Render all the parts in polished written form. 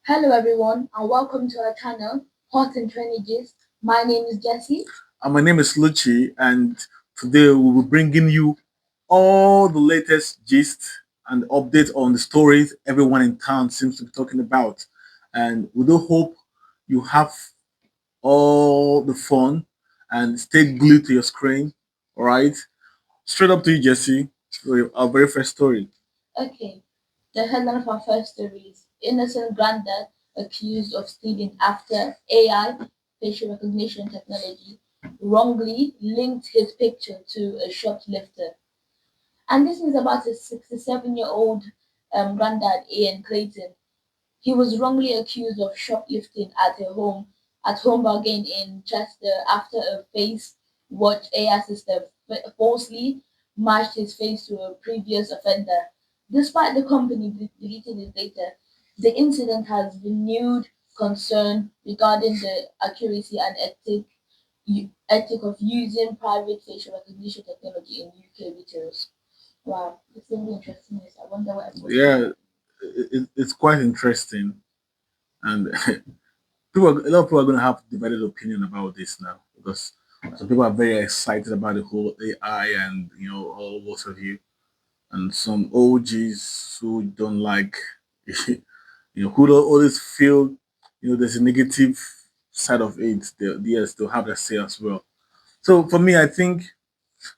Hello everyone and welcome to our channel, Hot and Trendy Gist. My name is Jessie. And my name is Luchi, and today we will be bringing you all the latest gist and updates on the stories everyone in town seems to be talking about. And we do hope you have all the fun and stay glued to your screen. All right, straight up to you, Jesse, for our very first story. Okay, the headline of our first story is Innocent Granddad accused of stealing after AI facial recognition technology wrongly linked his picture to a shoplifter. And this is about a 67-year-old granddad, Ian Clayton. He was wrongly accused of shoplifting at home bargain in Chester after a face watch AI system falsely matched his face to a previous offender. Despite the company deleting his data, the incident has renewed concern regarding the accuracy and ethic of using private facial recognition technology in UK retailers. Wow, it's really interesting. I wonder what everyone's thinking. Yeah, it's quite interesting, and a lot of people are going to have divided opinion about this now because some people are very excited about the whole AI and all what have you, and some OGs who don't like, who don't always feel there's a negative side of it. Yes, they'll have their say as well. So for me, I think,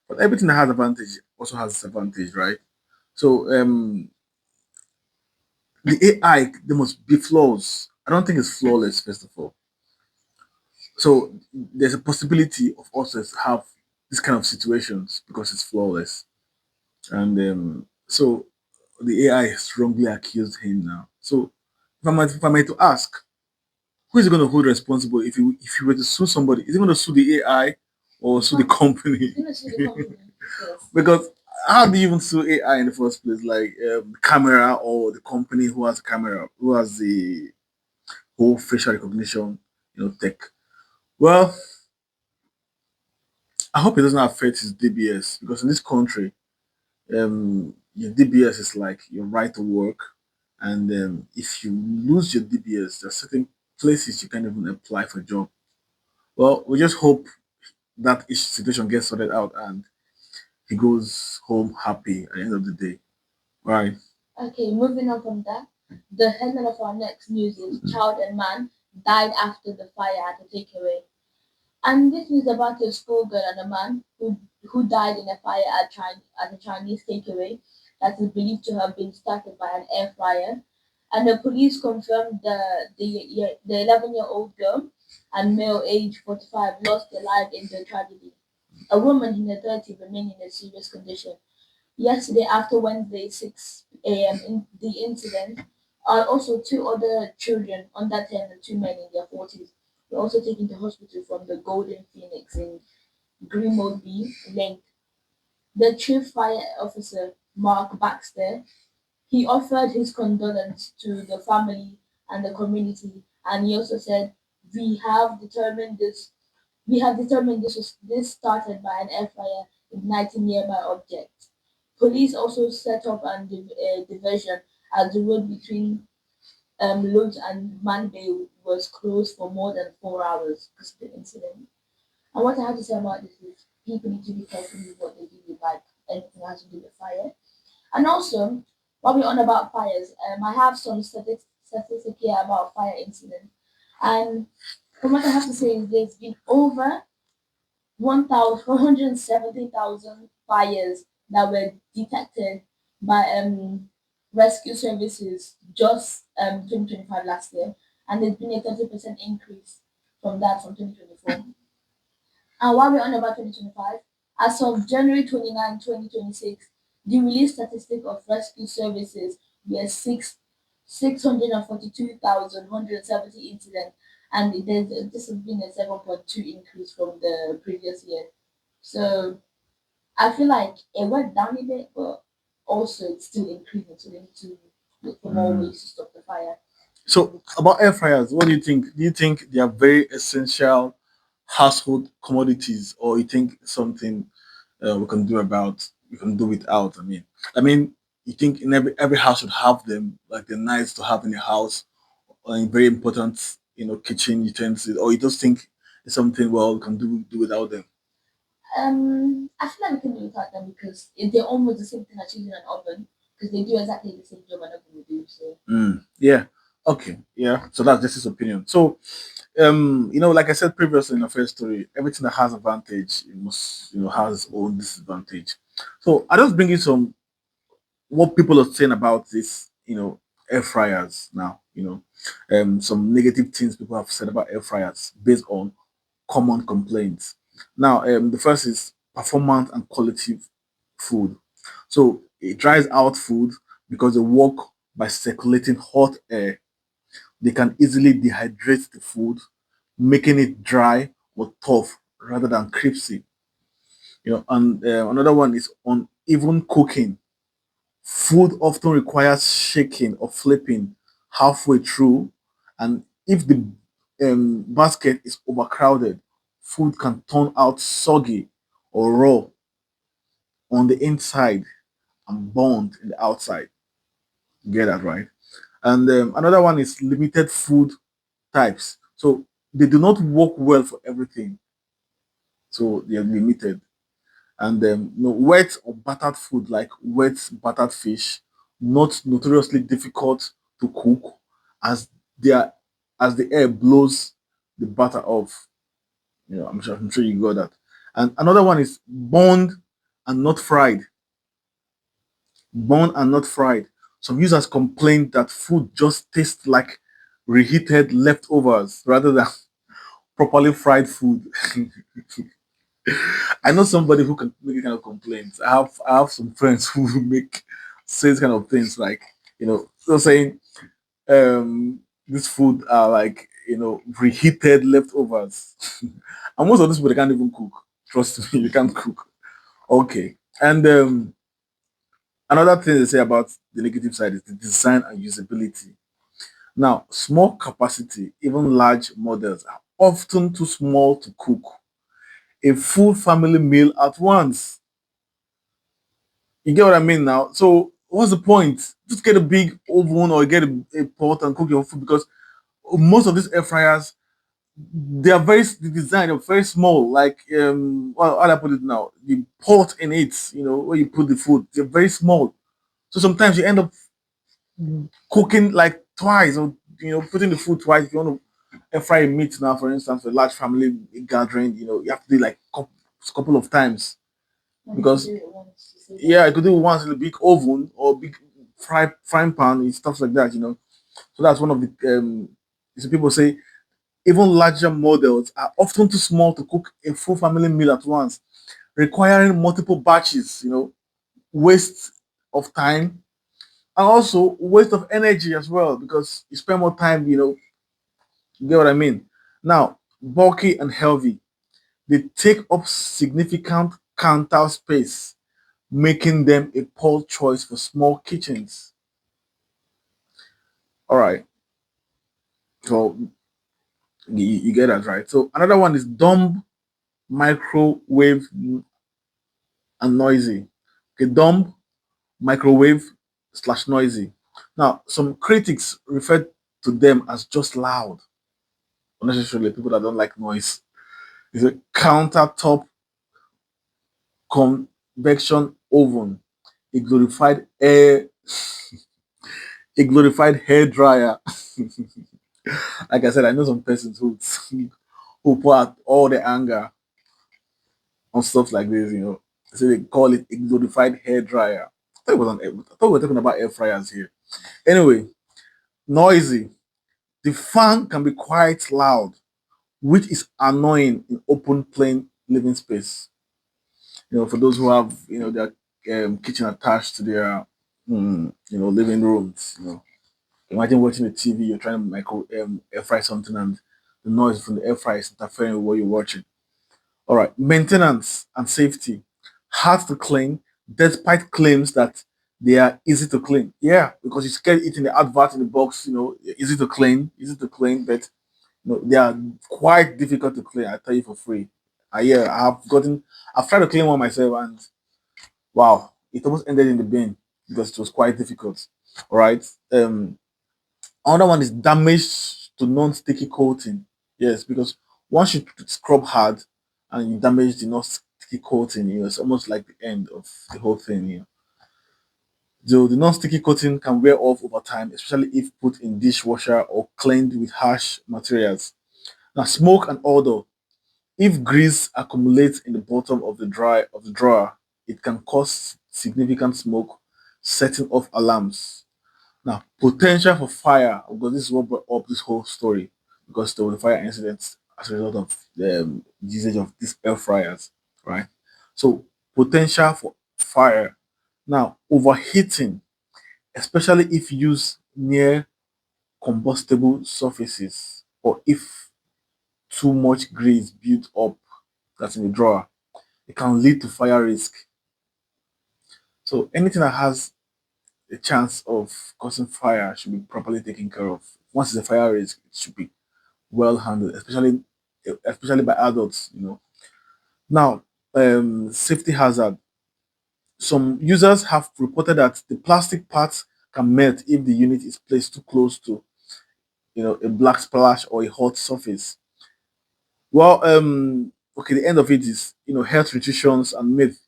but everything that has advantage also has disadvantage, right? So the AI there must be flaws. I don't think it's flawless, first of all. So there's a possibility of us to have this kind of situations because it's flawless. And so the AI strongly accused him now. So if I might to ask, who is going to hold responsible if you were to sue somebody? Is he going to sue the AI or sue the company? Yes. Because how do you even sue AI in the first place? Like the camera or the company who has the camera, who has the whole facial recognition, tech. Well, I hope it doesn't affect his DBS because in this country, your DBS is like your right to work, and if you lose your DBS, there are certain places you can't even apply for a job. Well, we just hope that each situation gets sorted out and he goes home happy at the end of the day. Right. Okay, moving on from that, the headline of our next news is Child and Man died after the fire at a takeaway. And this is about a schoolgirl and a man who died in a fire at a Chinese takeaway that is believed to have been started by an air fryer. And the police confirmed the 11-year-old girl and male age 45 lost their life in the tragedy. A woman in her 30s remained in a serious condition. Yesterday, after Wednesday, 6 a.m., in the incident, also two other children under 10 and two men in their 40s were also taken to hospital from the Golden Phoenix in Grimsby Link. The chief fire officer, Mark Baxter, he offered his condolence to the family and the community, and he also said, "We have determined this. We have determined this started by an air fryer igniting nearby objects." Police also set up a diversion as the road between Lodz and Mandale was closed for more than 4 hours because of the incident. And what I have to say about this is people need to be careful with what they do with like anything that has to do with fire. And also, while we're on about fires, I have some statistics here about fire incidents. And from what I have to say is there's been over 1,470,000 fires that were detected by rescue services just 2025 last year, and there's been a 30% increase from 2024. And while we're on about 2025, as of January 29, 2026, the released statistic of rescue services were 642,170 incidents, and this has been a 7.2 increase from the previous year. So I feel like it went down a bit, but also it's still increasing, so they need to look for more ways to stop the fire. So about air fryers, what do you think? Do you think they are very essential household commodities, or you think something we can do without? I mean, you think in every house should have them, like they're nice to have in the house, very important, kitchen utensils, or you just think it's something well we can do without them? I feel like we can do without them because they're almost the same thing as using an oven because they do exactly the same job an oven would do. So Yeah. Okay. Yeah. So that's just his opinion. So, like I said previously in the first story, everything that has advantage, it must, has its own disadvantage. So I just bring you some what people are saying about this, air fryers now. Some negative things people have said about air fryers based on common complaints. Now, the first is performance and quality food. So it dries out food because they work by circulating hot air. They can easily dehydrate the food, making it dry or tough rather than crispy. And another one is uneven cooking. Food often requires shaking or flipping halfway through, and if the basket is overcrowded, food can turn out soggy or raw on the inside and burnt in the outside. Get that right? And another one is limited food types. So they do not work well for everything, so they are limited. And wet or battered food like wet battered fish, not notoriously difficult to cook as they are as the air blows the batter off. I'm sure you got that. And another one is burned and not fried. Burned and not fried. Some users complain that food just tastes like reheated leftovers rather than properly fried food. I know somebody who can make these kind of complaints. I have some friends who say these kind of things like, they're saying this food are like, reheated leftovers. And most of these people they can't even cook. Trust me, you can't cook. Okay. And another thing they say about the negative side is the design and usability. Now, small capacity, even large models are often too small to cook a full family meal at once. You get what I mean now? So what's the point? Just get a big oven or get a pot and cook your food because most of these air fryers they are the design are very small. Like how do I put it now? The pot in it, where you put the food, they're very small. So sometimes you end up cooking like twice or putting the food twice. If you want to air fry meat now, for instance, for a large family gathering, you have to do like couple of times when you could because do it once, you save yeah, I energy. could do it once in a big oven or big frying pan and stuff like that. So that's one of the so people say even larger models are often too small to cook a full family meal at once, requiring multiple batches, waste of time and also waste of energy as well because you spend more time, you get what I mean? Now, bulky and heavy, they take up significant counter space, making them a poor choice for small kitchens. All right. So you get that right. So another one is dumb, microwave, and noisy. Okay, dumb, microwave slash noisy. Now, some critics refer to them as just loud, unnecessarily people that don't like noise. It's a countertop convection oven, a glorified air, a glorified hair dryer. Like I said, I know some persons who pour out all the anger on stuff like this. So they call it a glorified hair dryer. I thought we were talking about air fryers here. Anyway, noisy. The fan can be quite loud, which is annoying in open plain living space. For those who have their kitchen attached to their living rooms. Imagine watching the TV, you're trying to micro air fry something, and the noise from the air fryer is interfering with what you're watching. All right, maintenance and safety. Hard to clean, despite claims that they are easy to clean. Yeah, because you get it in the advert in the box, easy to clean, but they are quite difficult to clean. I tell you for free. Yeah, I've tried to clean one myself, and wow, it almost ended in the bin because it was quite difficult. All right. Another one is damage to non-sticky coating. Yes, because once you scrub hard and you damage the non-sticky coating, it's almost like the end of the whole thing. So the non-sticky coating can wear off over time, especially if put in dishwasher or cleaned with harsh materials. Now, smoke and odor. If grease accumulates in the bottom of the drawer, it can cause significant smoke, setting off alarms. Now, potential for fire, because this is what brought up this whole story, because there were fire incidents as a result of the usage of these air fryers, right? So, potential for fire. Now, overheating, especially if used near combustible surfaces or if too much grease built up that's in the drawer, it can lead to fire risk. So, anything that has a chance of causing fire should be properly taken care of. Once it's a fire risk, it should be well handled, especially by adults. Now, safety hazard. Some users have reported that the plastic parts can melt if the unit is placed too close to a black splash or a hot surface. Well, okay, the end of it is health restrictions and myth.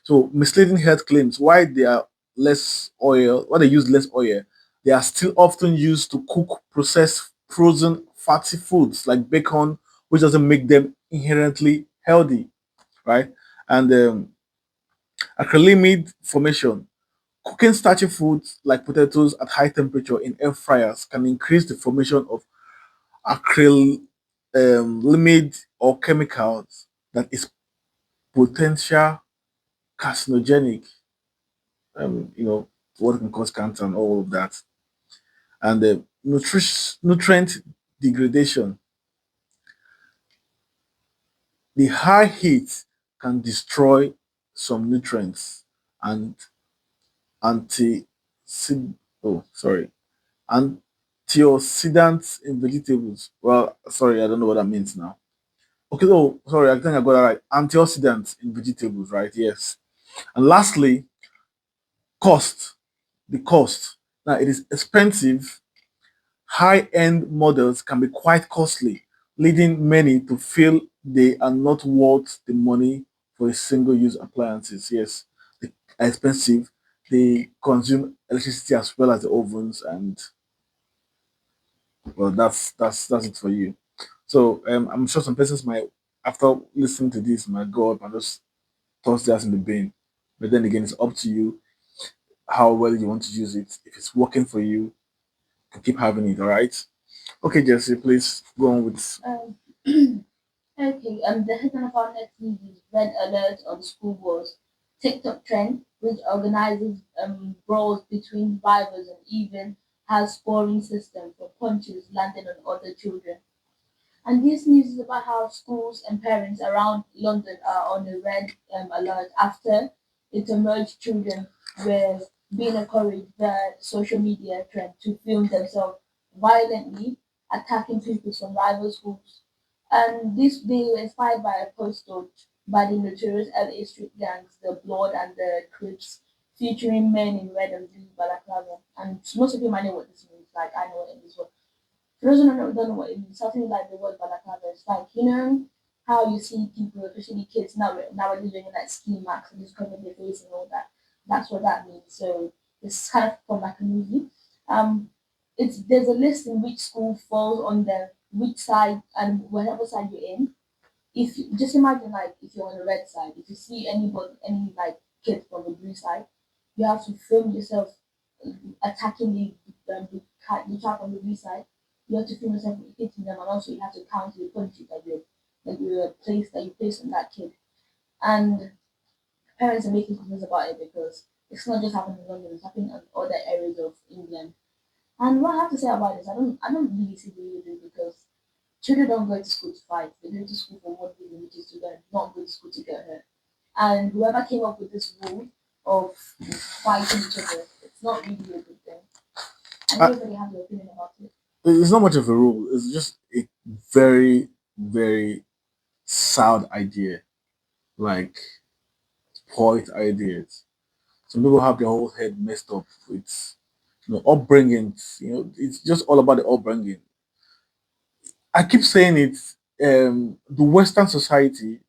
So misleading health claims why they are less oil, why they use less oil, they are still often used to cook processed frozen fatty foods like bacon, which doesn't make them inherently healthy, right? And acrylamide formation. Cooking starchy foods like potatoes at high temperature in air fryers can increase the formation of acrylamide or chemicals that is potential carcinogenic, um, you know, what can cause cancer and all of that. And the nutrient degradation, the high heat can destroy some nutrients and anti oh sorry antioxidants in vegetables. Well, sorry, I don't know what that means now. Okay, oh sorry, I think I got that right. Antioxidants in vegetables, right? Yes. And lastly, cost. The cost. Now it is expensive. High-end models can be quite costly, leading many to feel they are not worth the money for a single-use appliances. Yes, they are expensive. They consume electricity as well as the ovens, and well, that's it for you. So I'm sure some persons might, after listening to this, might go up and just toss theirs in the bin. But then again, it's up to you how well you want to use it. If it's working for you, you can keep having it. All right. Okay, Jesse, please go on with. Um, okay, the headline of our next news is Red Alert on School Wars. TikTok trend, which organizes brawls between rivals and even has scoring system for punches landed on other children. And this news is about how schools and parents around London are on a red alert after it emerged children were being encouraged by social media trend to film themselves violently attacking people from rival schools. And this they were inspired by a post by the notorious LA street gangs, the Blood and the Crips, featuring men in red and blue balaclava. And most of you might know what this means, like I know what it means. For those who don't know what it means, something like the word balaclava is like, how you see people, especially kids nowadays doing like ski masks and just covering their face and all that. That's what that means. So it's kind of from like a movie. Um, it's there's a list in which school falls on the which side and whatever side you're in. If you just imagine like if you're on the red side, if you see any like kid from the blue side, you have to film yourself attacking the child on the blue side. You have to film yourself hitting them, and also you have to count the punches that you place on that kid. And parents are making comments about it because it's not just happening in London; it's happening in other areas of England. And what I have to say about this, I don't really see the reason because children don't go to school to fight. They go to school for one reason, which is to learn, not go to school to get hurt. And whoever came up with this rule of fighting each other, it's not really a good thing. And Uh, everybody has their opinion about it. it's not much of a rule. It's just a very, very sad idea, like point ideas. Some people have their whole head messed up with upbringings. It's just all about the upbringing. I keep saying it. The Western society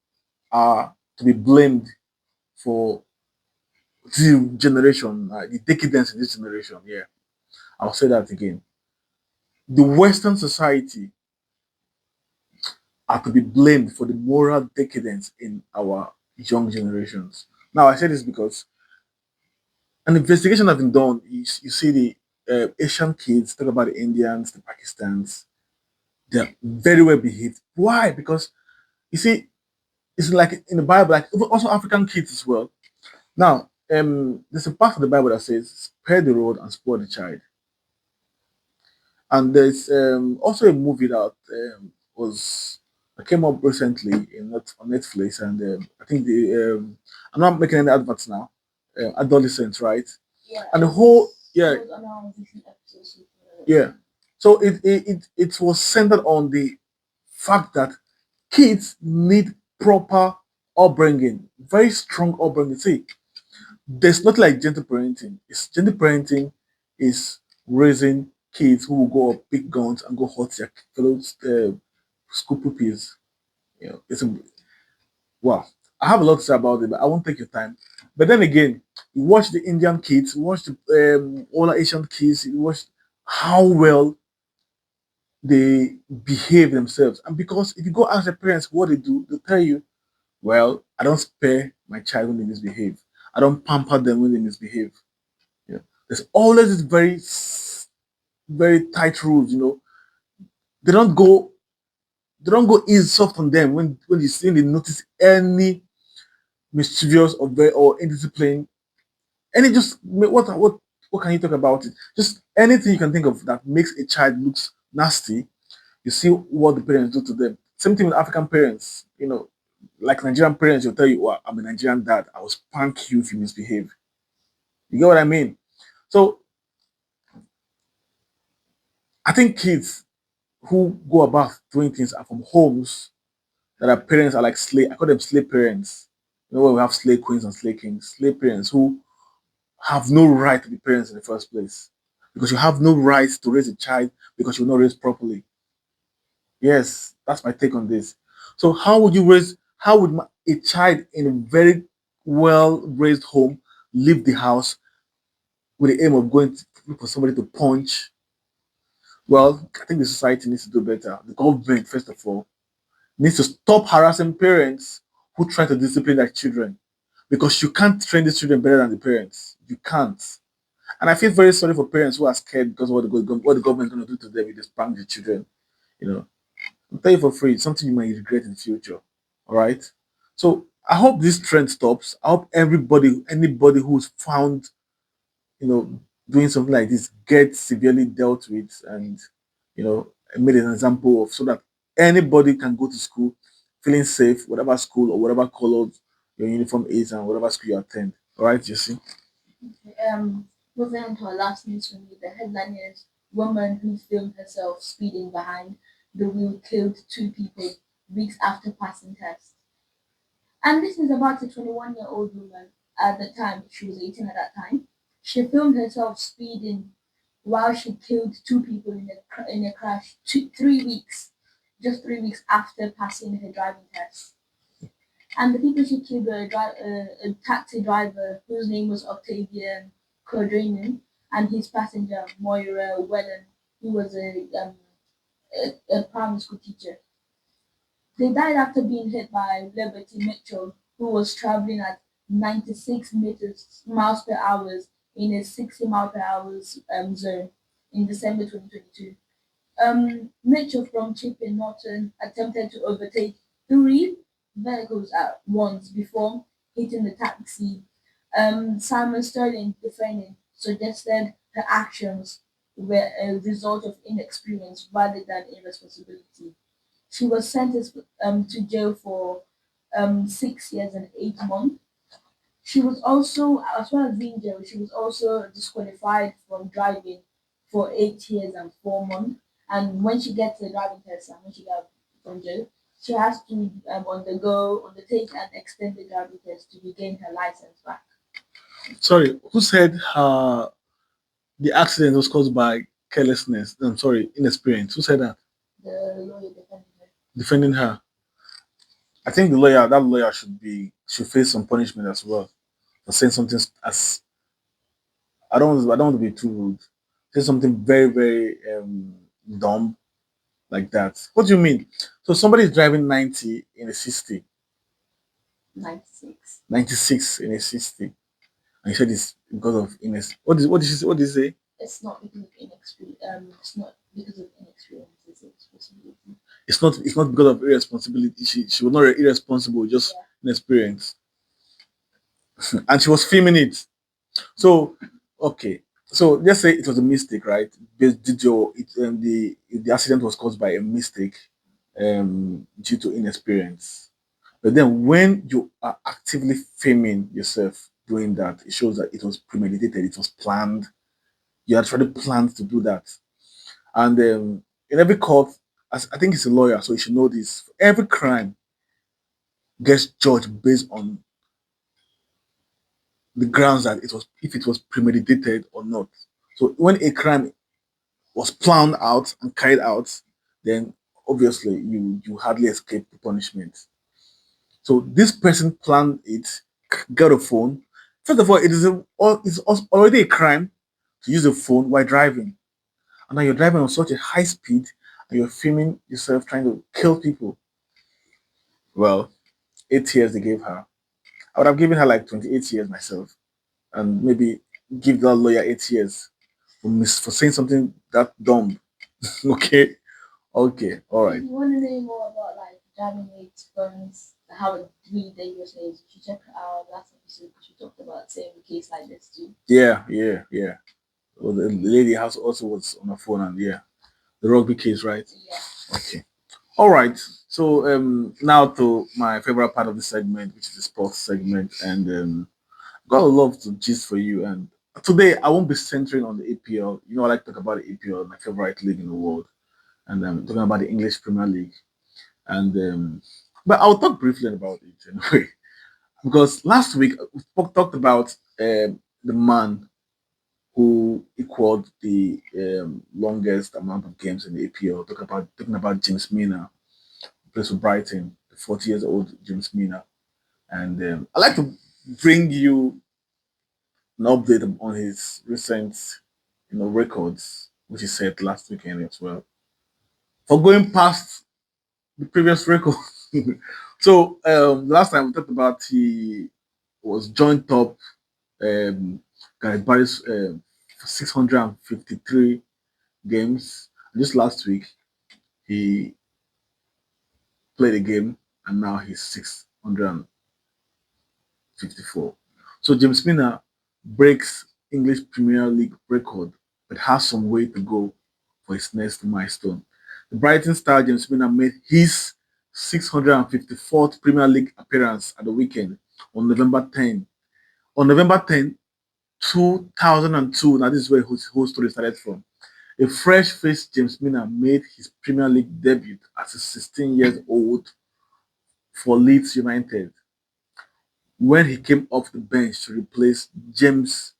are to be blamed for the generation, the decadence in this generation. Yeah, I'll say that again. The Western society are to be blamed for the moral decadence in our young generations. Now, I say this because an investigation has been done. You see the Asian kids, talk about the Indians, the Pakistans, they're very well behaved. Why? Because you see, it's like in the Bible, like even also African kids as well. Now, there's a part of the Bible that says, "Spare the rod and spoil the child." And there's also a movie that was came up recently on Netflix, and I think I'm not making any adverts now. Adolescents, right? Yeah, And the whole yeah it was on our recent episodes. yeah. So it was centered on the fact that kids need proper upbringing, very strong upbringing. See, there's nothing like gentle parenting. It's gentle parenting is raising kids who will go up big guns and go hurt their fellow school pupils. It's a wow. I have a lot to say about it, but I won't take your time. But then again, you watch the Indian kids, you watch the all the Asian kids, you watch how well they behave themselves. And because if you go ask the parents what they do, they'll tell you, well, I don't spare my child when they misbehave. I don't pamper them when they misbehave. Yeah. There's always this very tight rules. They don't go they don't go easy soft on them when you see they notice any mischievous or very or indiscipline. Any just what can you talk about it? Just anything you can think of that makes a child looks nasty. You see what the parents do to them. Same thing with African parents. Like Nigerian parents, will tell you, "Well, I'm a Nigerian dad. I will spank you if you misbehave." You get what I mean? So I think kids who go about doing things are from homes that our parents are like slave. I call them slave parents. Where we have slave queens and slave kings, slave parents who have no right to be parents in the first place. Because you have no right to raise a child because you're not raised properly. Yes, that's my take on this. So how would a child in a very well raised home leave the house with the aim of going to look for somebody to punch? Well, I think the society needs to do better. The government, first of all, needs to stop harassing parents who try to discipline their children, because you can't train these children better than the parents. You can't. And I feel very sorry for parents who are scared because of what the government is going to do to them if they spank the children. You know, I'll tell you for free, it's something you might regret in the future. All right. So I hope this trend stops. I hope anybody who's found, you know, doing something like this gets severely dealt with and, made an example of, so that anybody can go to school feeling safe, whatever school or whatever color your uniform is and whatever school you attend. All right, Jesse. Moving on to our last news from me, the headline is Woman who filmed herself speeding behind the wheel killed two people weeks after passing test. And this is about a 21-year-old woman. At the time, she was 18 at that time. She filmed herself speeding while she killed two people in a crash 3 weeks, just 3 weeks after passing her driving test. And the people she killed were a taxi driver whose name was Octavian Cordrainen and his passenger Moira Wellen, who was a primary school teacher. They died after being hit by Liberty Mitchell, who was traveling at 96 miles per hour in a 60 mile per hour zone in December 2022. Mitchell from Chipping Norton attempted to overtake three vehicles at once before hitting the taxi. Simon Sterling, defending, suggested her actions were a result of inexperience rather than irresponsibility. She was sentenced to jail for 6 years and 8 months. She was also, as well as being jailed, she was also disqualified from driving for 8 years and 4 months. And when she gets the driving test and when she got from jail, she has to undertake an extended driving test to regain her license back. Sorry, who said her The accident was caused by carelessness. I'm sorry, inexperience. Who said that? The lawyer defending her. Defending her. I think the lawyer, that lawyer should face some punishment as well for saying something as I don't want to be too rude. Say something very very dumb like that. What do you mean? So somebody is driving 90 in a 60, 96. 96 in a 60, and you said it's because of illness. What did you say? It's not because of inexperience. It's not because of inexperience. It's responsibility. It's not because of irresponsibility. She was not irresponsible, just Yeah. inexperience, and she was filming it. So okay, so let's say it was a mistake, right? Did your it the accident was caused by a mistake, due to inexperience. But then when you are actively filming yourself doing that, it shows that it was premeditated, it was planned. You actually planned to do that. And in every court, as I think he's a lawyer, so you should know this. Every crime gets judged based on the grounds that it was if it was premeditated or not. So when a crime was planned out and carried out, then obviously you hardly escape the punishment. So this person planned it, got a phone. First of all, it's already a crime to use a phone while driving. And now you're driving on such a high speed and you're filming yourself trying to kill people. Well, 8 years they gave her. I would have given her like 28 years myself and maybe give that lawyer 8 years for saying something that dumb. Okay? Okay, all If right. you want to know more about like driving rates, phones, how it really dangerous is, you should check our last episode because we talked about same case like this too. Yeah, yeah, yeah. Well, the lady house also was on her phone and yeah. The rugby case, right? Yeah. Okay. All right. So now to my favorite part of the segment, which is the sports segment, and got a lot to gist for you. And today I won't be centering on the APL. You know, I like to talk about the APL, my favorite league in the world, and talking about the English Premier League. And but I'll talk briefly about it anyway, because last week we talked about the man who equaled the longest amount of games in the APL. Talking about James Milner, who plays for Brighton, the 40 years old James Milner. And I'd like to bring you an update on his recent, records, which he set last weekend as well, for going past the previous record. So last time we talked about he was joint top Gareth Barry's 653 games. Just last week he played a game and now he's 654. So James Milner breaks English Premier League record, but has some way to go for his next milestone. The Brighton star James Milner made his 654th Premier League appearance at the weekend on November 10. On November 10, 2002, now this is where his whole story started from. A fresh-faced James Milner made his Premier League debut as a 16 years old for Leeds United when he came off the bench to replace James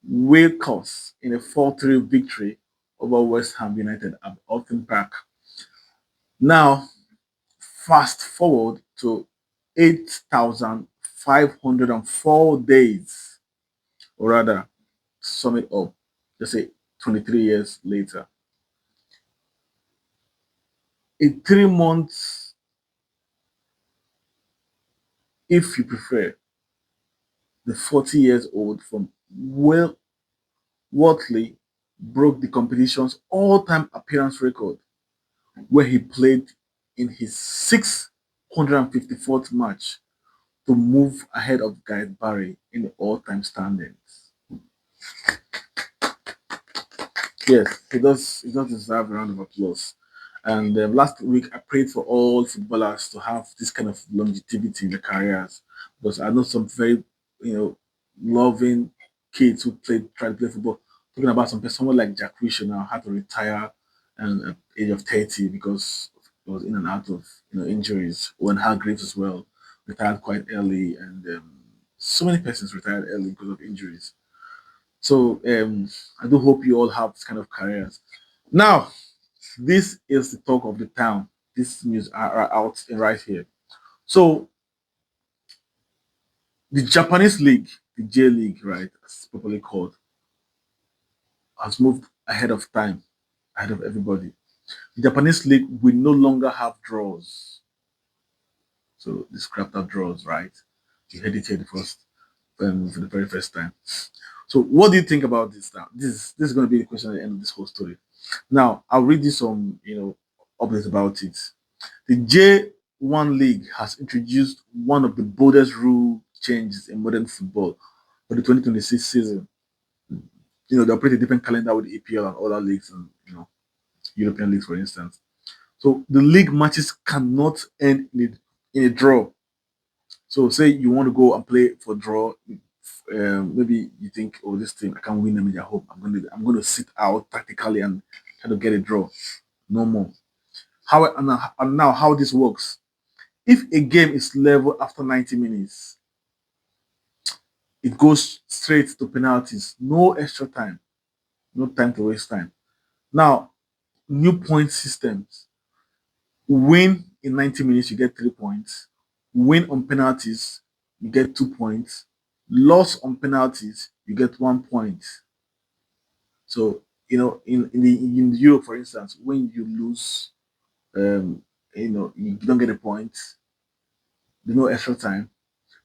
Wilcox in a 4-3 victory over West Ham United at Upton Park. Now, fast forward to 8,504 days, or rather, to sum it up, just say 23 years later. In 3 months, if you prefer, the 40 years old from Watley broke the competition's all-time appearance record, where he played in his 654th match to move ahead of Gareth Barry in the all-time standings. Yes, he does deserve a round of applause. And last week, I prayed for all footballers to have this kind of longevity in their careers because I know some very, loving kids who try to play football. Talking about someone like Jack Wilshere now had to retire at the age of 30 because he was in and out of injuries. Owen Hargreaves as well retired quite early, and so many persons retired early because of injuries. So I do hope you all have this kind of careers. Now, this is the talk of the town. This news are out right here. So the Japanese league, the J League, right, as it's properly called, has moved ahead of time, ahead of everybody. The Japanese league will no longer have draws. So they scrapped out draws, right? You heard it here the first, for the very first time. So what do you think about this now? This is going to be the question at the end of this whole story. Now I'll read you some updates about it. The J1 League has introduced one of the boldest rule changes in modern football for the 2026 season. They operate a different calendar with the EPL and other leagues and European leagues, for instance. So the league matches cannot end in a draw. So say you want to go and play for draw, maybe you think, oh, this team I can't win them in their home. I'm going to sit out tactically and try to get a draw. No more. And now how this works? If a game is level after 90 minutes, it goes straight to penalties. No extra time. No time to waste time. Now, new point systems. Win in 90 minutes, you get 3 points. Win on penalties, you get 2 points. Loss on penalties, you get 1 point. So, in Europe, for instance, when you lose, you don't get a point. There's no extra time.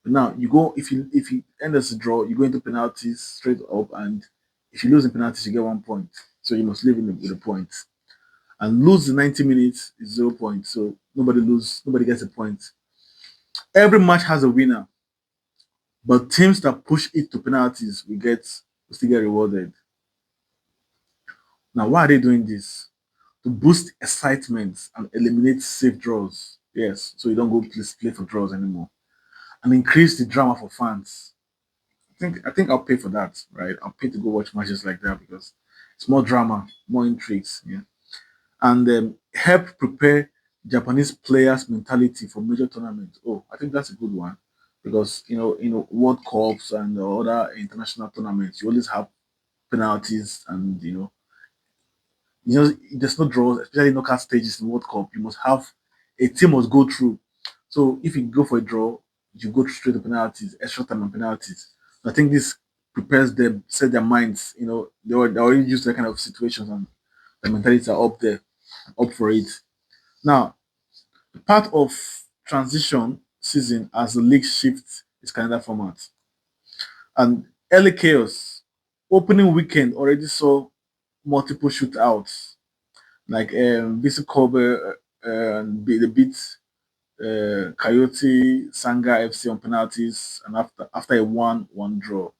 But now you go if you end as a draw, you go into penalties straight up, and if you lose in penalties, you get 1 point. So you must live with a point. And lose in 90 minutes is 0 points. So nobody gets a point. Every match has a winner, but teams that push it to penalties will still get rewarded. Now, why are they doing this? To boost excitement and eliminate safe draws. Yes, so you don't go play for draws anymore. And increase the drama for fans. I think I'll pay for that, right? I'll pay to go watch matches like that because it's more drama, more intrigues, yeah, and help prepare Japanese players' mentality for major tournaments. Oh, I think that's a good one because World Cups and other international tournaments, you always have penalties, and there's no draws, especially knockout stages in World Cup. You must have a team must go through. So if you go for a draw, you go straight to penalties, extra time and penalties. I think this prepares them, set their minds. They're already used to that kind of situations, and the mentalities are up there, up for it. Now, part of transition season as the league shifts its calendar format, and early chaos. Opening weekend already saw multiple shootouts like BC Kobe and the beat Coyote Sanga FC on penalties, and after a 1-1 draw.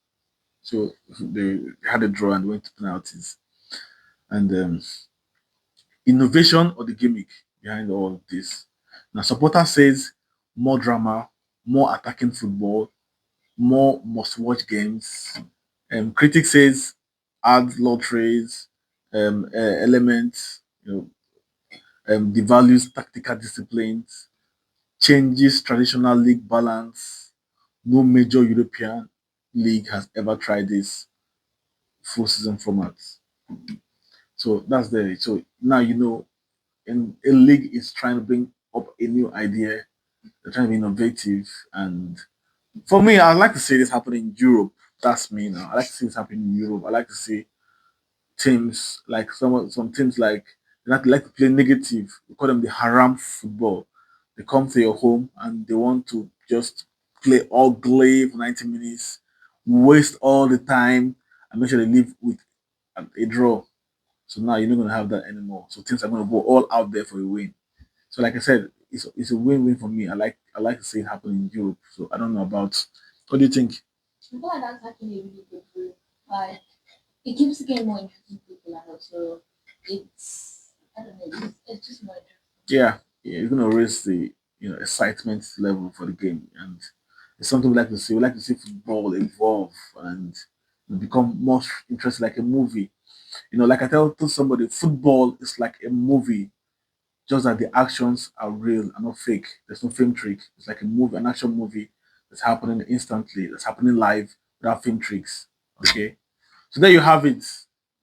So they had a draw and went to penalties. And innovation or the gimmick behind all of this. Now, supporter says more drama, more attacking football, more must-watch games. Critics says add lotteries, elements, devalues tactical disciplines, changes traditional league balance. No major European league has ever tried this full season format. So that's the so now and a league is trying to bring up a new idea. They're trying to be innovative, and for me, I like to see this happen in Europe. That's me now. I like to see this happen in Europe. I like to see teams like some teams like to play negative. We call them the haram football. They come to your home and they want to just play ugly for 90 minutes, waste all the time, and make sure they leave with a draw. So now you're not gonna have that anymore. So teams are gonna go all out there for a win. So like I said, it's a win-win for me. I like to see it happen in Europe. So I don't know about what do you think? I feel like that's actually a really good rule. Like it keeps the game more interesting to people and also it's I don't know, it's just more interesting. Yeah, it's gonna raise the excitement level for the game, and it's something we like to see. We like to see football evolve and become more interesting, like a movie. Like I tell somebody, football is like a movie, just that the actions are real and not fake. There's no film trick. It's like a movie, an action movie that's happening instantly, that's happening live without film tricks. Okay, So there you have it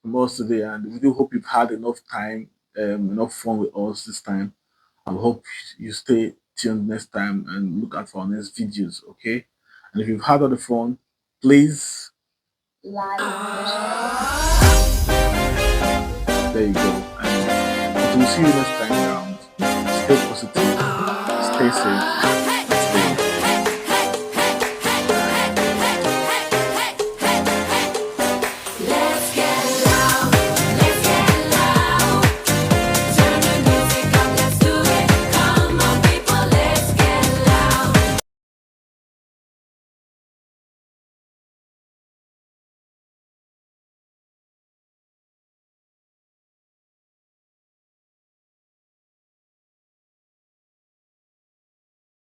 from us today, and we do hope you've had enough time, enough fun with us this time. I hope you stay tuned next time and look out for our next videos, okay? And if you've had all the fun, please, Like and share. there you go. And until we see you next time around, stay positive, stay safe.